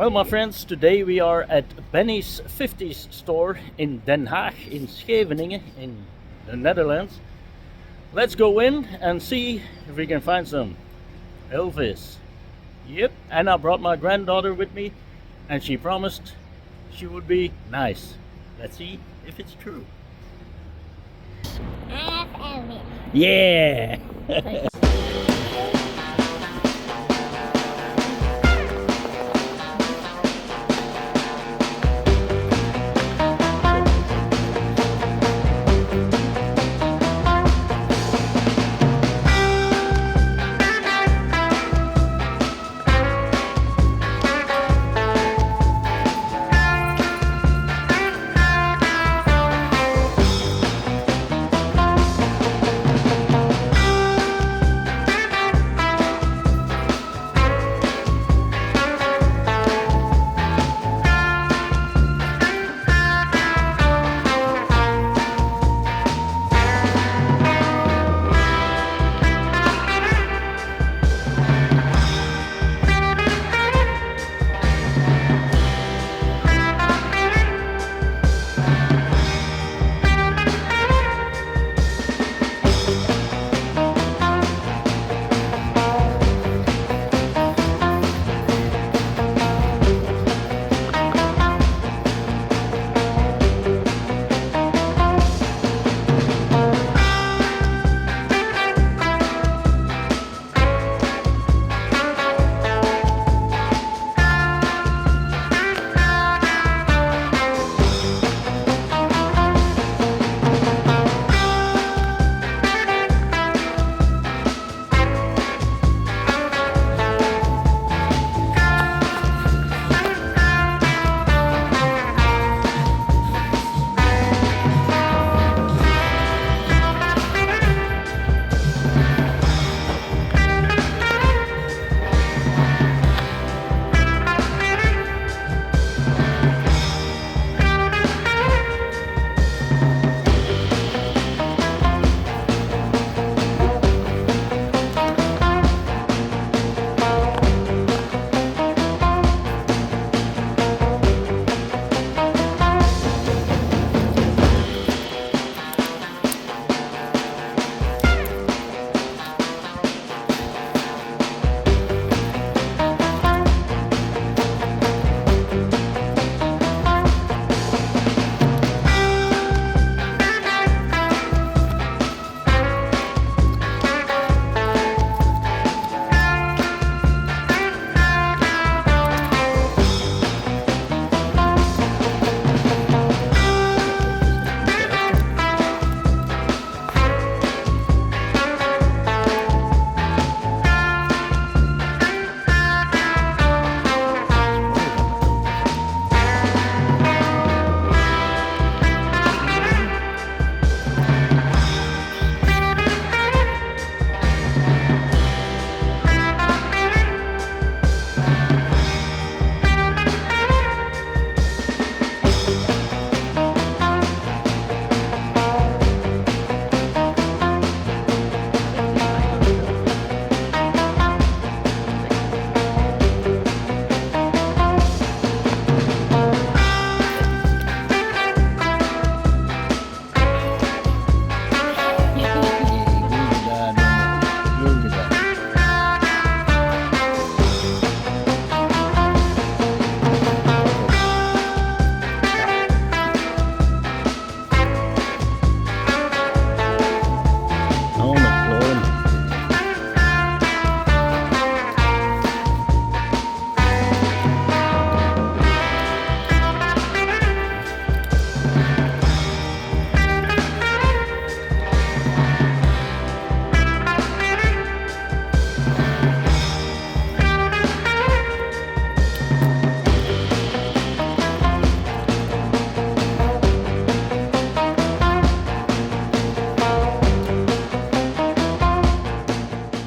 Well, my friends, today we are at Benny's 50s store in Den Haag in Scheveningen in the Netherlands. Let's go in and see if we can find some Elvis. Yep, and I brought my granddaughter with me and she promised she would be nice. Let's see if it's true. I have Elvis. Yeah!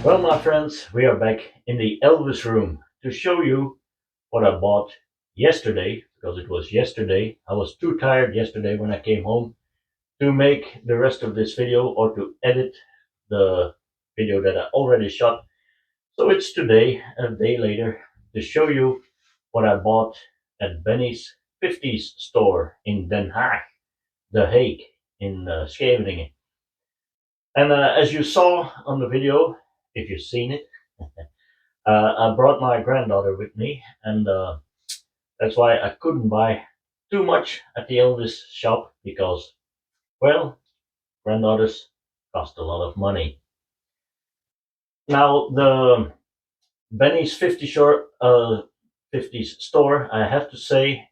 Well, my friends, we are back in the Elvis room to show you what I bought yesterday, because it was yesterday. I was too tired yesterday when I came home to make the rest of this video or to edit the video that I already shot. So it's today, a day later, to show you what I bought at Benny's 50s store in Den Haag, The Hague, in Scheveningen. And as you saw on the video, if you've seen it, I brought my granddaughter with me, and that's why I couldn't buy too much at the Elvis shop because, well, granddaughters cost a lot of money. Now, the Benny's 50s store, I have to say,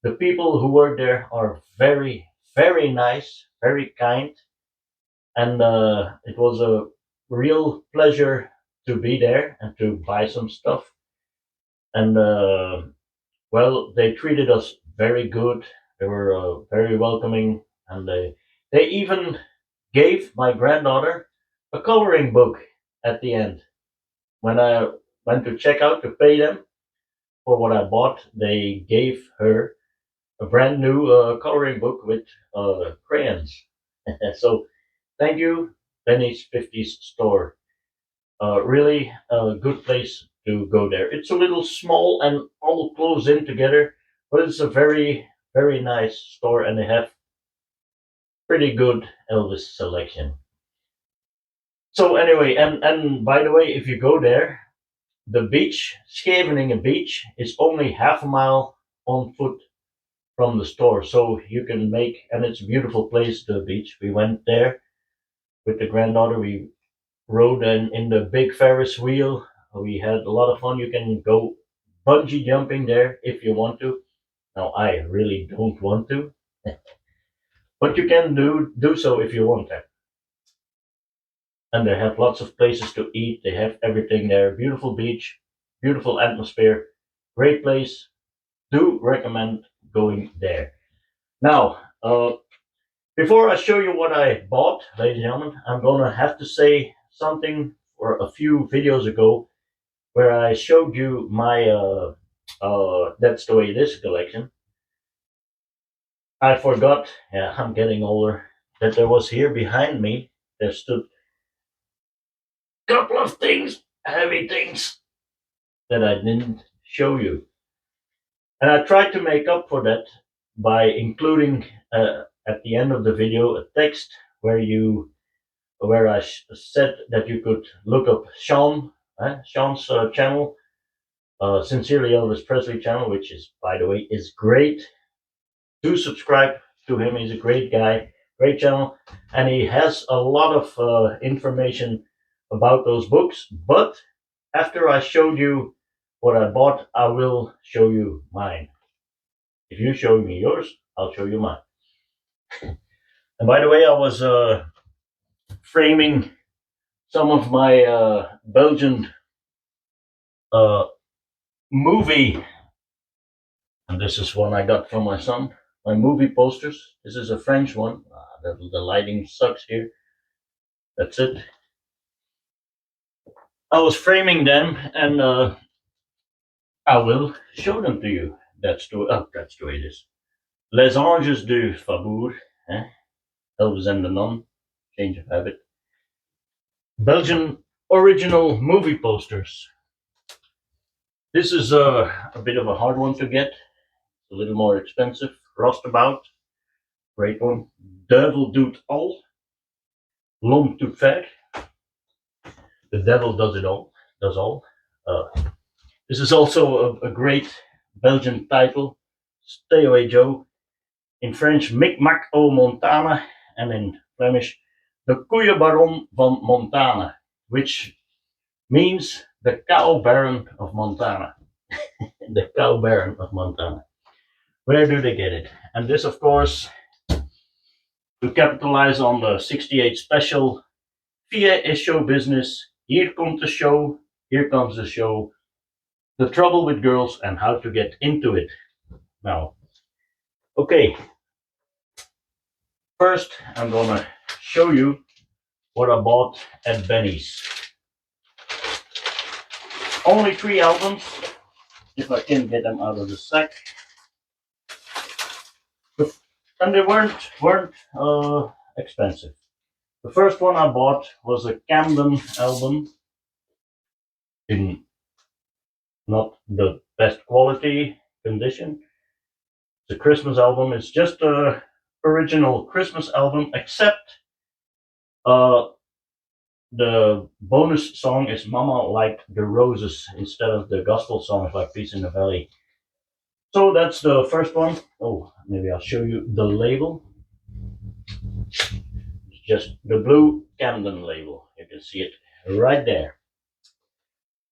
the people who work there are very, very nice, very kind, and it was a real pleasure to be there and to buy some stuff. And well, they treated us very good. They were very welcoming, and they even gave my granddaughter a coloring book at the end. When I went to check out to pay them for what I bought, they gave her a brand new coloring book with crayons. So thank you, Benny's 50s store. Really a good place to go there. It's a little small and all close in together, but it's a very, very nice store, and they have pretty good Elvis selection. So anyway, and by the way, if you go there, the beach, Scheveningen beach, is only half a mile on foot from the store, so you can make, and it's a beautiful place, the beach. We went there with the granddaughter. We rode in the big Ferris wheel. We had a lot of fun. You can go bungee jumping there if you want to. Now, I really don't want to, but you can do so if you want that. And they have lots of places to eat. They have everything there. Beautiful beach, beautiful atmosphere, great place. Do recommend going there. Now, before I show you what I bought, ladies and gentlemen, I'm gonna have to say something for a few videos ago where I showed you my That's the Way It Is collection. I forgot, yeah, I'm getting older, that there was here behind me, there stood a couple of things, heavy things, that I didn't show you. And I tried to make up for that by including at the end of the video a text where I said that you could look up Sean's channel, Sincerely Elvis Presley channel, which is, by the way, is great. Do subscribe to him. He's a great guy, great channel, and he has a lot of information about those books. But after I showed you what I bought, I will show you mine. If you show me yours, I'll show you mine. And by the way, I was framing some of my Belgian movie, and this is one I got from my son. My movie posters. This is a French one. The lighting sucks here. That's it. I was framing them, and I will show them to you. That's the way it is. Les Anges du Faubourg, Elvis and the Nun, Change of Habit. Belgian original movie posters. This is a bit of a hard one to get. It's a little more expensive. Rostabout, great one. Duivel doet al. L'homme tout faire. The devil does it all. Does all. This is also a great Belgian title. Stay Away Joe. In French, Micmac au Montana, and in Flemish, De Koeienbaron van Montana, which means the cow baron of Montana. The cow baron of Montana. Where do they get it? And this, of course, to capitalize on the 68 special. Via is show business. Here comes the show. Here comes the show. The trouble with girls and how to get into it. Now, okay. First, I'm gonna show you what I bought at Benny's. Only 3 albums, if I can get them out of the sack. And they weren't expensive. The first one I bought was a Camden album in not the best quality condition. It's a Christmas album. It's just a original Christmas album, except uh, the bonus song is Mama Liked the Roses instead of the gospel songs like Peace in the Valley. So that's the first one. Oh, maybe I'll show you the label. It's just the blue Camden label. You can see it right there.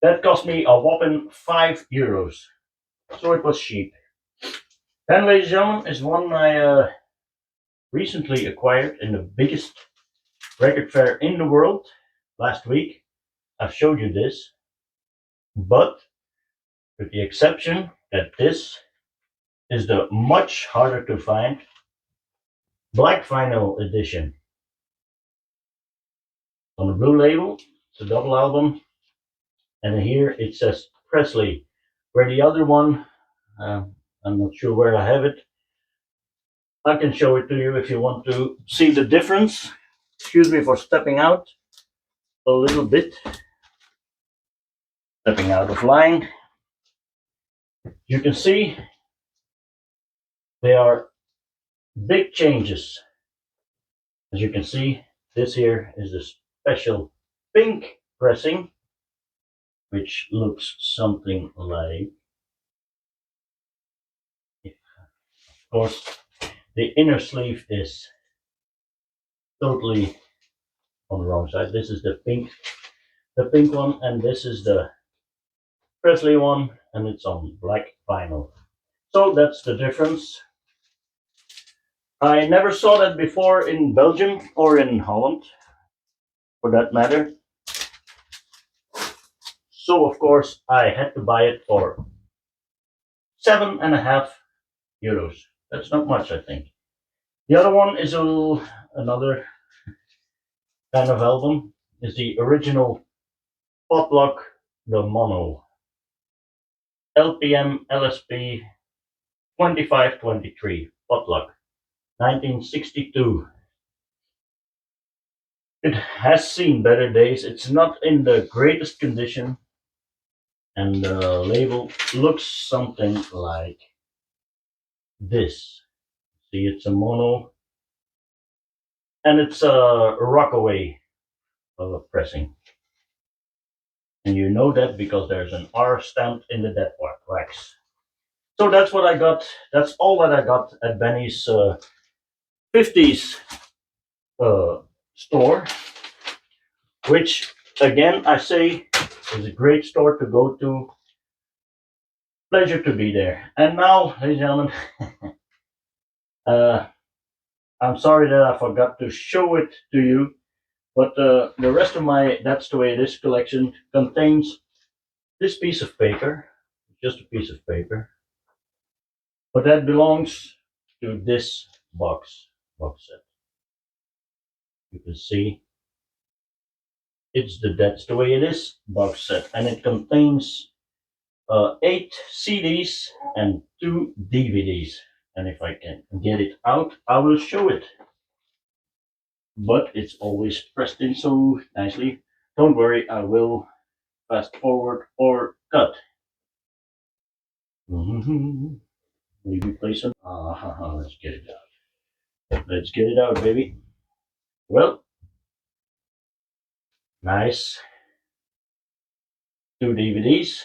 That cost me a whopping €5. So it was cheap. Then, ladies and gentlemen, is one I recently acquired in the biggest record fair in the world last week. I've showed you this, but with the exception that this is the much harder to find black vinyl edition. On the blue label, it's a double album, and here it says Presley, where the other one, I'm not sure where I have it. I can show it to you if you want to see the difference. Excuse me for stepping out a little bit, stepping out of line. You can see there are big changes. As you can see, this here is the special pink pressing, which looks something like, of course, the inner sleeve is totally on the wrong side. This is the pink one, and this is the Presley one, and it's on black vinyl. So that's the difference. I never saw that before in Belgium or in Holland, for that matter. So of course I had to buy it for €7.50. That's not much, I think. The other one is another kind of album. Is the original Potluck, the mono. LPM LSP 2523 Potluck 1962. It has seen better days. It's not in the greatest condition, and the label looks something like this. See, it's a mono, and it's a Rockaway pressing. And you know that because there's an R stamped in the dead wax. So that's what I got. That's all that I got at Benny's 50s store, which again I say is a great store to go to. Pleasure to be there. And now, ladies and gentlemen, I'm sorry that I forgot to show it to you, but the rest of my That's the Way It Is collection contains this piece of paper, just a piece of paper, but that belongs to this box set. You can see it's the That's the Way It Is box set, and it contains 8 CDs and 2 DVDs. And if I can get it out, I will show it. But it's always pressed in so nicely. Don't worry, I will fast forward or cut. Maybe play some. Let's get it out. Let's get it out, baby. Well, nice. 2 DVDs.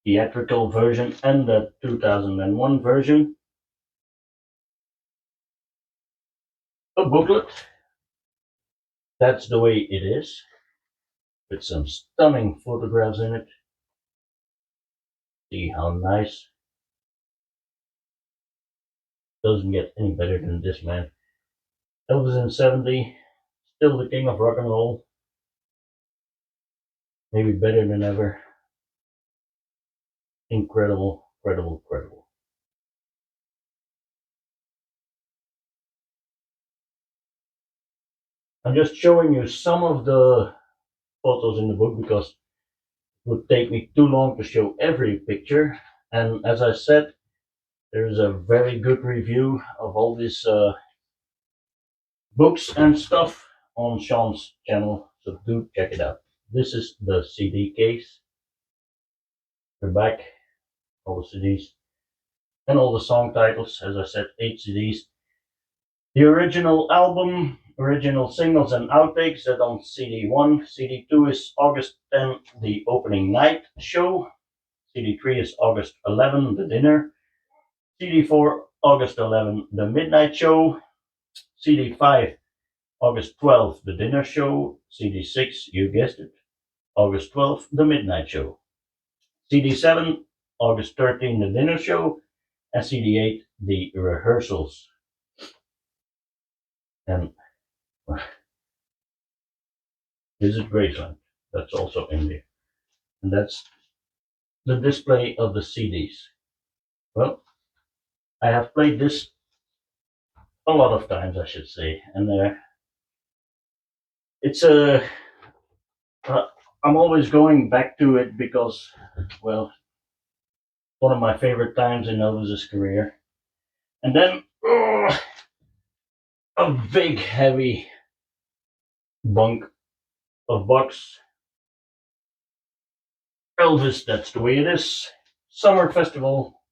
Theatrical version and the 2001 version. A booklet. That's the Way It Is, with some stunning photographs in it. See how nice. Doesn't get any better than this, man. Elvis in 70, still the king of rock and roll. Maybe better than ever. Incredible, incredible, incredible. I'm just showing you some of the photos in the book because it would take me too long to show every picture. And as I said, there's a very good review of all these books and stuff on Sean's channel, so do check it out. This is the CD case. the back, all the CDs, and all the song titles. As I said, 8 CDs. The original album, original singles and outtakes that on CD1. CD2 is August 10, the opening night show. CD3 is August 11, the dinner. CD4, August 11, the midnight show. CD5, August 12, the dinner show. CD6, you guessed it, August 12, the midnight show. CD7, August 13, the dinner show. And CD8, the rehearsals. And Visit Graceland, that's also in there. And that's the display of the CDs. Well, I have played this a lot of times, I should say, and it's I'm always going back to it because, well, one of my favorite times in Elvis's career. And then a big heavy bunk of box. Elvis, that's the way it is. Summer Festival.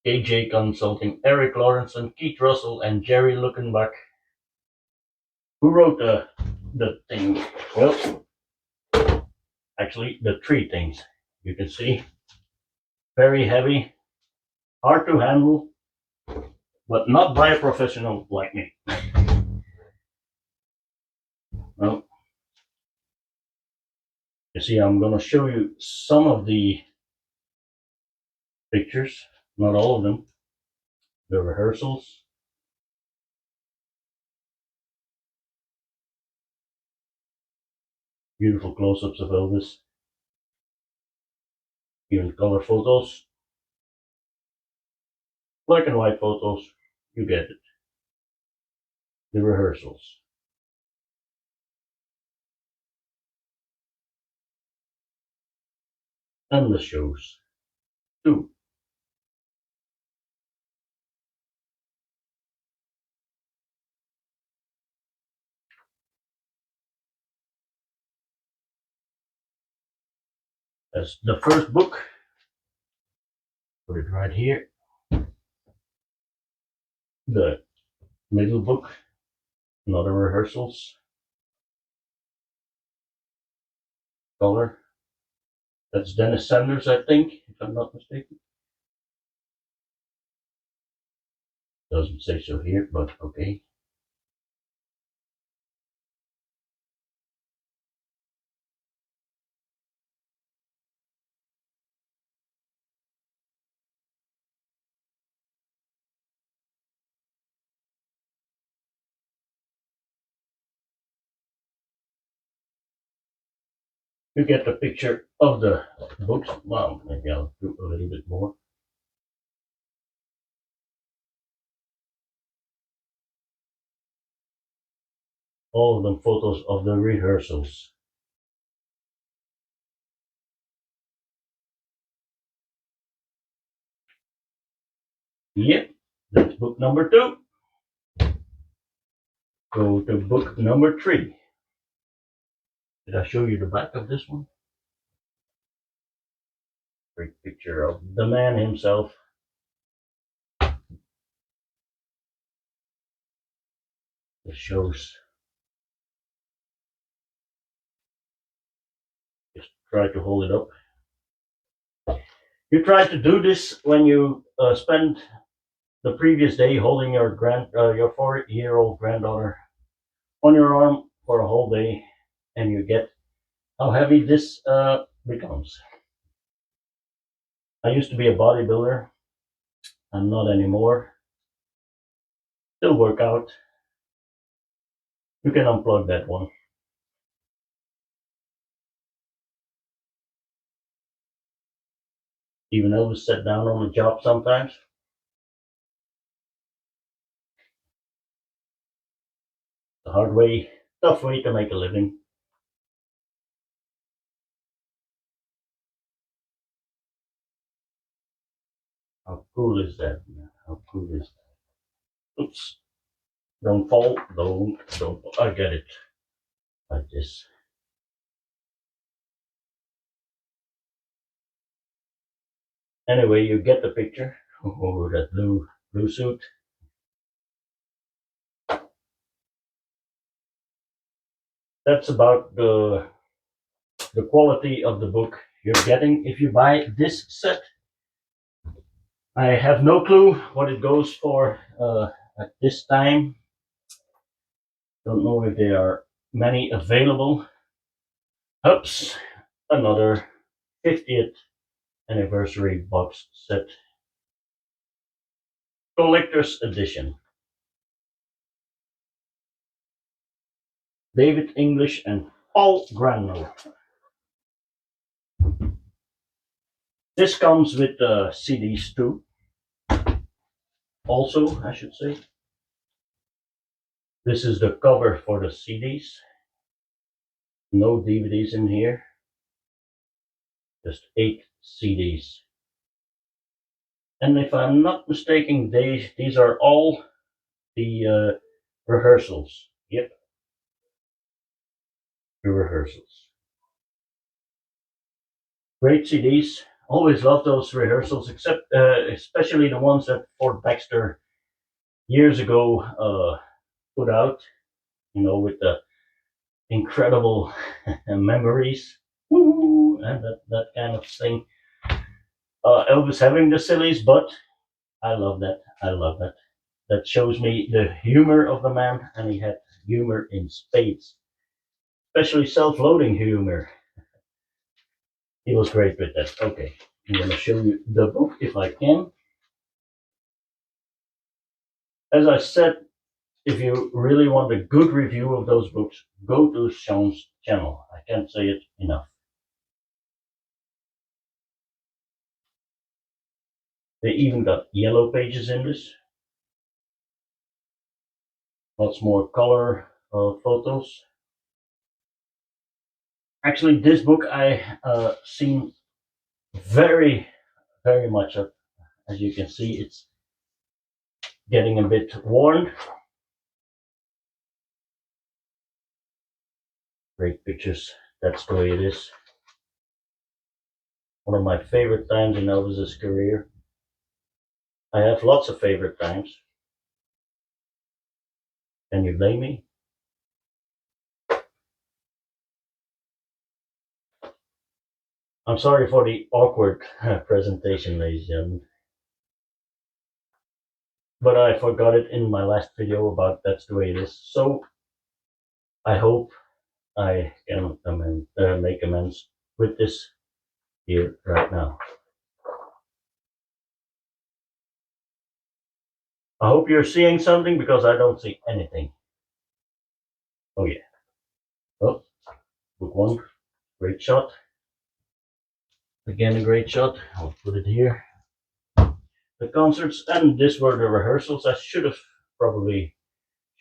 AJ Consulting, Eric Lawrenson, Keith Russell, and Jerry Luckenbach. Who wrote the thing? Well, actually, the three things. You can see, very heavy, hard to handle, but not by a professional like me. Well, you see, I'm going to show you some of the pictures, not all of them. The rehearsals. Beautiful close-ups of Elvis. Even color photos. Black and white photos. You get it. The rehearsals. And the shows. Too. That's the first book. Put it right here. The middle book, another rehearsals. Color. That's Dennis Sanders, I think, if I'm not mistaken. Doesn't say so here, but okay. You get the picture of the books. Well, maybe I'll do a little bit more. All of them photos of the rehearsals. Yep, that's book number 2. Go to book number 3. Did I show you the back of this one? Great picture of the man himself. It shows. Just try to hold it up. You try to do this when you spend the previous day holding your 4-year-old granddaughter on your arm for a whole day, and you get how heavy this becomes. I used to be a bodybuilder. I'm not anymore. Still work out. You can unplug that one. Even Elvis sat down on the job sometimes. The hard way, tough way to make a living. How cool is that? How cool is that? Oops. Don't fall. Don't fall. I get it. Like this. Anyway, you get the picture. Oh, that blue suit. That's about the quality of the book you're getting if you buy this set. I have no clue what it goes for at this time. Don't know if there are many available. Oops, another 50th anniversary box set, collector's edition. David English and Paul Granville. This comes with CDs too. Also, I should say. This is the cover for the CDs. No DVDs in here. Just 8 CDs. And if I'm not mistaken, these are all the rehearsals. Yep, the rehearsals. Great CDs. Always love those rehearsals, except especially the ones that Fort Baxter years ago put out. You know, with the incredible memories, and that kind of thing. Elvis having the sillies, but I love that. I love that. That shows me the humor of the man, and he had humor in spades, especially self-loading humor. He was great with that. Okay, I'm gonna show you the book if I can. As I said, if you really want a good review of those books, go to Sean's channel. I can't say it enough. They even got yellow pages in this. Lots more color photos. Actually, this book I seen very, very much of. As you can see, it's getting a bit worn. Great pictures. That's the way it is. One of my favorite times in Elvis's career. I have lots of favorite times. Can you blame me? I'm sorry for the awkward presentation, ladies and gentlemen. But I forgot it in my last video about that's the way it is. So I hope I can make amends with this here right now. I hope you're seeing something because I don't see anything. Oh yeah. Oh, book one, great shot. Again, a great shot. I'll put it here. The concerts, and this were the rehearsals. I should have probably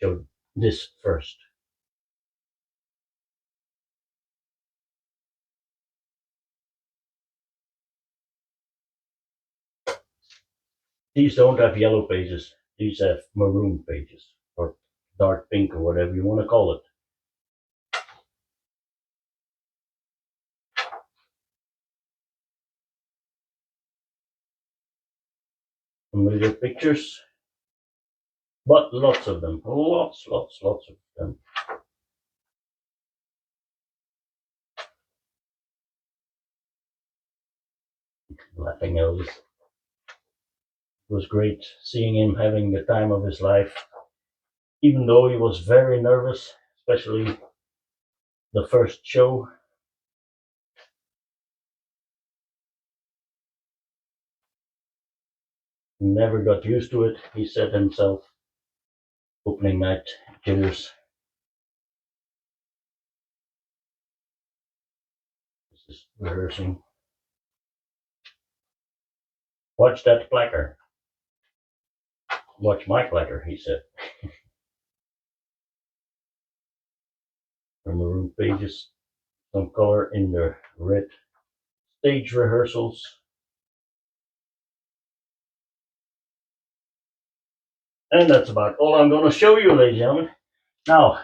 showed this first. These don't have yellow pages. These have maroon pages, or dark pink, or whatever you want to call it. Familiar pictures, but lots of them. Lots of them. Laughing Elvis. It was great seeing him having the time of his life, even though he was very nervous, especially the first show. He never got used to it, he said himself. Opening night jitters. This is rehearsing. Watch that placard. Watch my placard, he said. The maroon pages, some color in the red. Stage rehearsals. And that's about all I'm going to show you, ladies and gentlemen. Now,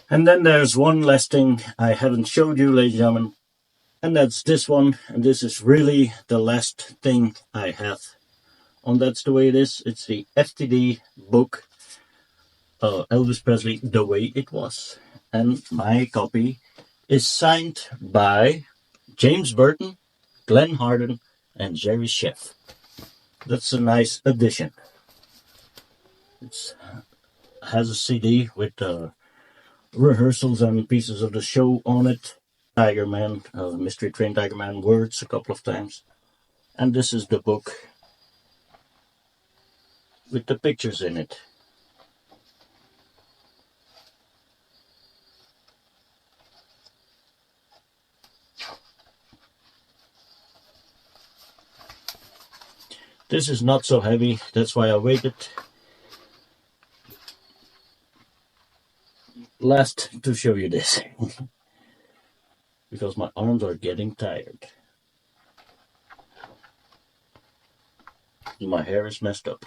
and then there's one last thing I haven't showed you, ladies and gentlemen. And that's this one, and this is really the last thing I have on That's the Way It Is. It's the FTD book, Elvis Presley, The Way It Was. And my copy is signed by James Burton, Glenn Harden, and Jerry Sheff. That's a nice addition. It has a CD with rehearsals and pieces of the show on it. Tiger Man, Mystery Train Tiger Man words a couple of times. And this is the book with the pictures in it. This is not so heavy, that's why I waited last to show you this. Because my arms are getting tired. My hair is messed up.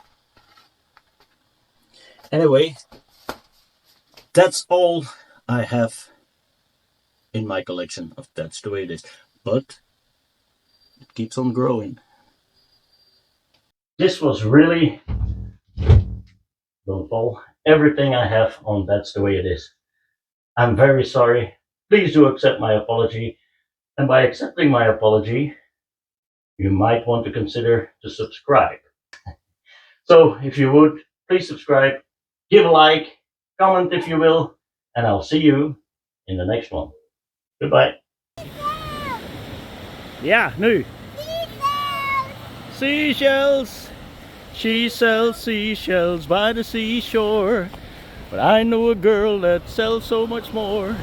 Anyway, that's all I have in my collection of That's the Way It Is. But it keeps on growing. This was really, don't fall, everything I have on That's the Way It Is. I'm very sorry. Please do accept my apology. And by accepting my apology, you might want to consider to subscribe. So if you would, please subscribe, give a like, comment if you will, and I'll see you in the next one. Goodbye. Ja, nu. Seashells. She sells seashells by the seashore. But I know a girl that sells so much more.